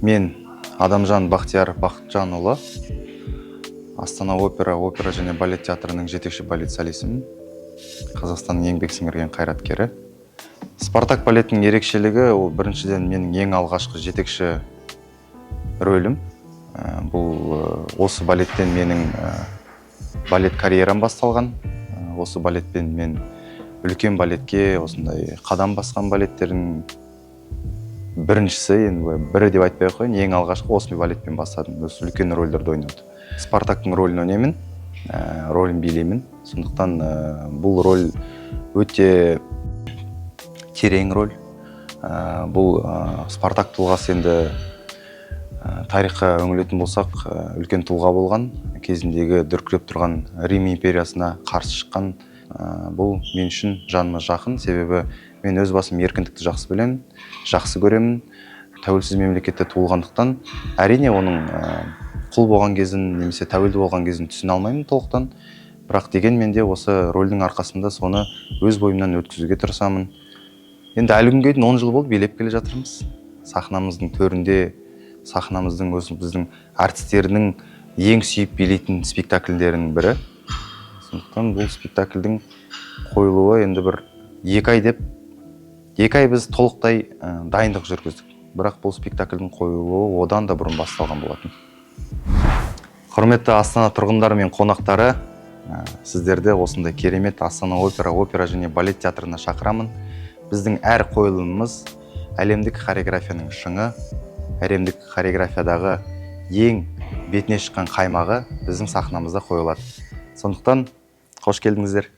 Мен Адамжан Бақтияр Бақытжанұлы, Астана опера және балет театрының жетекші балет солисімін. Қазақстанның еңбек сіңірген қайраткері. Спартак балеттің ерекшелігі, ол біріншіден менің ең алғашқы жетекші рөлім. Бұл осы балеттен менің балет карьерам басталған. Осы балетпен мен үлкен балетке осындай қадам басқан балеттердің біріншісі, енді бірі деп айтпай ақ қояйын, ең алғашқы осындай балетпен бастадым. Осы үлкен рөлдерді ойнадым. Спартактың рөлін ойнаймын, рөлін билеймін. Сондықтан бұл рөл өте терең рөл. Бұл Спартак тұлғасы енді тарихқа үңілетін болсақ, үлкен тұлға болған. Кезіндегі дүркіреп тұрған Рим империясына қарсы шыққан. Бұл мен үшін жаныма жақын, себебі мен өз басым еркіндікті жақсы білемін, жақсы көремін. Тәуелсіз мемлекетте туылғандықтан, әрине оның құл болған кезін, немесе тәуелді болған кезін түсіне алмаймын толықтан. Бірақ дегенмен де осы рөлдің арқасында соны өз бойымнан өткізуге тырысамын. Енді әлі күнге дейін 10 жыл болды билеп келе жатырмыз. Сахнамыздың төрінде, сахнамыздың біздің артистерінің ең сүйіп билейтін спектакльдерінің бірі. Сондықтан бұл спектакльдің қойылуы енді бір 2 ай біз толықтай дайындық жүргіздік. Бірақ бұл спектакльдің қойылуы одан да бұрын басталған болатын. Құрметті Астана тұрғындары мен қонақтары, сіздерді осындай керемет Астана опера және балет театрына шақырамын. Біздің әр қойылымымыз әлемдік хореографияның шыңы, әлемдік хореографиядағы ең бетіне шыққан қаймағы біздің сахнамызда қойылады. Сондықтан қош келдіңіздер.